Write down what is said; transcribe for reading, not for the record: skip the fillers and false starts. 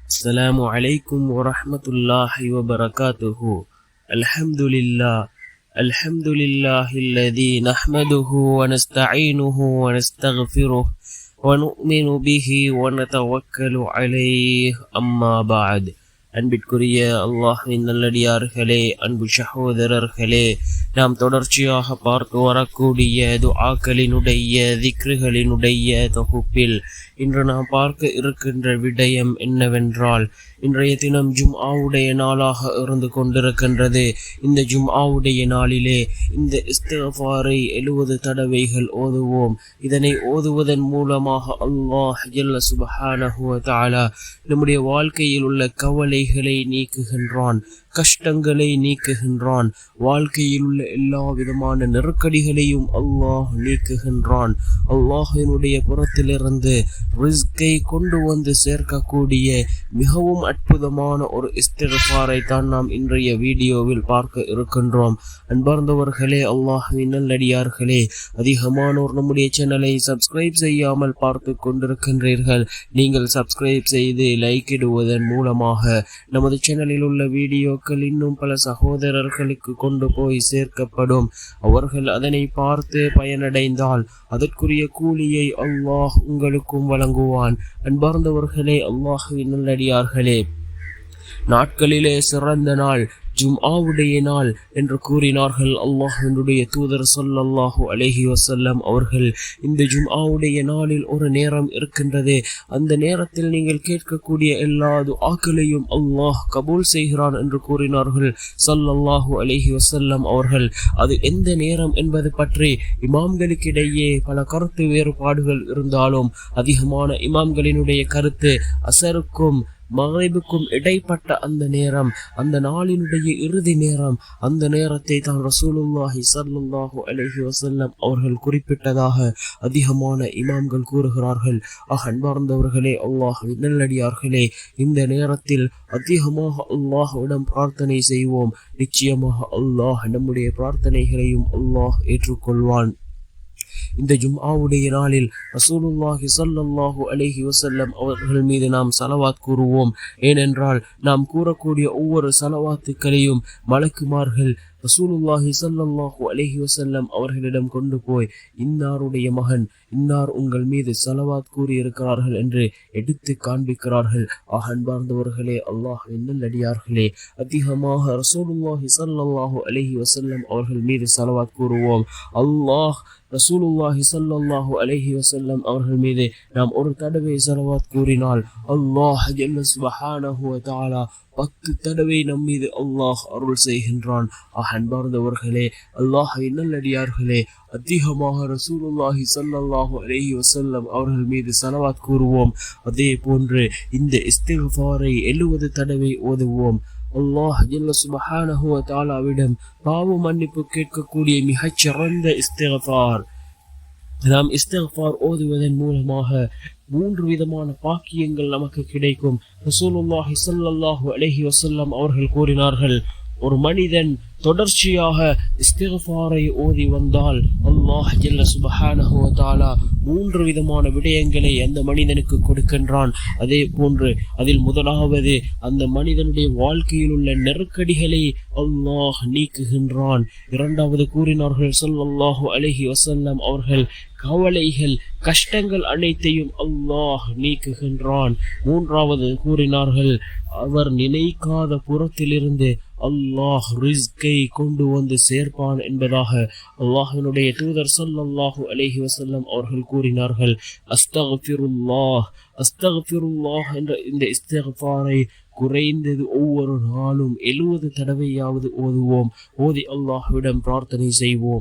السلام عليكم ورحمة الله وبركاته. الحمد لله الذي نحمده ونستعينه ونستغفره ونؤمن به ونتوكل عليه. أما بعد. அன்பிற்குரிய அல்லாஹ்வின் நல்லடியார்களே, அன்பு சகோதரர்களே, நாம் தொடர்ச்சியாக பார்த்து வரக்கூடிய துஆக்களினுடைய திக்ருகளினுடைய தொகுப்பில் இன்று நாம் பார்க்க இருக்கின்ற விடயம் என்னவென்றால், இன்றைய தினம் ஜும்ஆவுடைய நாளாக இருந்து கொண்டிருக்கின்றது. இந்த ஜும்ஆவுடைய நாளிலே இந்த இஸ்திக்ஃபாரை 70 தடவைகள் ஓதுவோம். இதனை ஓதுவதன் மூலமாக அல்லாஹ் ஜல்ல சுப்ஹானஹு வ தஆலா நம்முடைய வாழ்க்கையில் உள்ள கவலைகளை நீக்குகின்றான், கஷ்டங்களை நீக்குகின்றான், வாழ்க்கையில் உள்ள எல்லா விதமான நெருக்கடிகளையும் அல்லாஹ் நீக்குகின்றான். அல்லாஹினுடைய புறத்திலிருந்து ரிஸ்கை கொண்டு வந்து சேர்க்கக்கூடிய மிகவும் அற்புதமான ஒரு இஸ்திக்ஃபாரை தான் நாம் இன்றைய வீடியோவில் பார்க்க இருக்கின்றோம். அன்பார்ந்தவர்களே, அல்லாஹ்வின் நல்லடியார்களே, அதிகமானோர் நம்முடைய சேனலை சப்ஸ்கிரைப் செய்யாமல் பார்த்து கொண்டிருக்கின்றீர்கள். நீங்கள் சப்ஸ்கிரைப் செய்து லைக் இடுவதன் மூலமாக நமது சேனலில் உள்ள வீடியோக்கள் இன்னும் பல சகோதரர்களுக்கு கொண்டு போய் சேர்க்கப்படும். அவர்கள் அதனை பார்த்து பயனடைந்தால் அதற்குரிய கூலியை அல்லாஹ் உங்களுக்கும் வழங்குவான். அன்பார்ந்தவர்களே, அல்லாஹ்வின் நல்லடியார்களே, நாட்களிலே சிறந்த நாள் ஜும்ஆவுடைய நாள் என்று கூறினார்கள் அல்லாஹ்வினுடைய தூதர் ஸல்லல்லாஹு அலைஹி வஸல்லம் அவர்கள். இந்த ஜும்ஆவுடைய நாளில் ஒரு நேரம் இருக்கின்றது. அந்த நேரத்தில் நீங்கள் கேட்கக்கூடிய எல்லா துஆக்களையும் அல்லாஹ் கபூல் செய்கிறான் என்று கூறினார்கள் ஸல்லல்லாஹு அலைஹி வஸல்லம் அவர்கள். அது எந்த நேரம் என்பது பற்றி இமாம்களுக்கிடையே பல கருத்து வேறுபாடுகள் இருந்தாலும் அதிகமான இமாம்களினுடைய கருத்து அஸருக்கும் மக்ரிபுக்கும் இடைப்பட்ட அந்த நேரம், அந்த நாளினுடைய இறுதி நேரம், அந்த நேரத்தை தான் ரசூலுல்லாஹி ஸல்லல்லாஹு அலைஹி வஸல்லம் அவர்கள் குறிப்பிட்டதாக அதிகமான இமாம்கள் கூறுகிறார்கள். அன்பார்ந்தவர்களே, அல்லாஹ்வின் நல்லடியார்களே, இந்த நேரத்தில் அதிகமாக அல்லாஹ்விடம் பிரார்த்தனை செய்வோம். நிச்சயமாக அல்லாஹ் நம்முடைய பிரார்த்தனைகளையும் அல்லாஹ் ஏற்றுக்கொள்வான். இந்த ஜும்ஆவுடைய நாளில் ரசூலுல்லாஹி ஸல்லல்லாஹு அலைஹி வஸல்லம் அவர்கள் மீது நாம் ஸலவாத் கூறுவோம். ஏனென்றால் நாம் கூறக்கூடிய ஒவ்வொரு ஸலவாத்துக்களையும் மலக்குமார்கள் ரசூலுல்லாஹி ஸல்லல்லாஹு அலைஹி வஸல்லம் அவர்களிடம் கொண்டு போய் இன்னாருடைய மகன் இன்னார் உங்கள் மீது ஸலவாத் கூறியிருக்கிறார்கள் என்று எடுத்து காண்பிக்கிறார்கள். அன்பார்ந்தவர்களே, அல்லாஹ்வின் நல்லடியார்களே, அதிகமாக ரசூலுல்லாஹி ஸல்லல்லாஹு அலைஹி வஸல்லம் அவர்கள் மீது ஸலவாத் கூறுவோம். அல்லாஹ் ரசூலுல்லாஹி ஸல்லல்லாஹு அலைஹி வஸல்லம் அவர்கள் மீது நாம் ஒரு தடவை ஸலவாத் கூறினால் அல்லாஹ் ஜல்ல சுப்ஹானஹு வ தஆலா 10 தடவை நம் மீது அல்லாஹ் அருள் செய்கின்றான். அன்பார்ந்தவர்களே, அல்லாஹ்வின் நல்லடியார்களே, அதிகமாக ரசூலுல்லாஹி ஸல்லல்லாஹு அலைஹி வஸல்லம் அவர்கள் மீது ஸலவாத் கூறுவோம். அதே போன்று இந்த இஸ்திக்ஃபாரை 70 தடவை ஓதுவோம். அல்லாஹ் ஜல்ல சுப்ஹானஹு வ தஆலாவிடம் பாவ மன்னிப்பு கேட்கக்கூடிய மிகச் சிறந்த இஸ்திக்ஃபார். நாம் இஸ்திக்ஃபார் ஓதுவதன் மூலமாக 3 விதமான பாக்கியங்கள் நமக்கு கிடைக்கும். ரசூலுல்லாஹி ஸல்லல்லாஹு அலைஹி வஸல்லம் அவர்கள் கூறினார்கள், ஒரு மனிதன் தொடர்ச்சியாக இஸ்திக்ஃபாரை ஓதி வந்தால் அல்லாஹ் ஜல்ல சுப்ஹானஹு வ தஆலா 3 விதமான விடயங்களை அந்த மனிதனுக்கு கொடுக்கின்றான். அதே போன்று அதில் முதலாவது, அந்த மனிதனுடைய வாழ்க்கையில் உள்ள நெருக்கடிகளை அல்லாஹ் நீக்குகின்றான். இரண்டாவது கூறினார்கள் ஸல்லல்லாஹு அலைஹி வஸல்லம் அவர்கள், கவலைகள் கஷ்டங்கள் அனைத்தையும் அல்லாஹ் நீக்குகின்றான். மூன்றாவது கூறினார்கள், அவர் நினைக்காத புறத்திலிருந்து அல்லாஹ் ரிஸ்கை கொண்டு வந்து சேர்ப்பான் என்பதாக அல்லாஹ்வினுடைய தூதர் ஸல்லல்லாஹு அலைஹி வஸல்லம் அவர்கள் கூறினார்கள். அஸ்தக்ஃபிருல்லாஹ் என்ற இந்த இஸ்திக்ஃபாரை குறைந்தது ஒவ்வொரு நாளும் 70 தடவையாவது ஓதுவோம். ஓதி அல்லாஹ்விடம் பிரார்த்தனை செய்வோம்.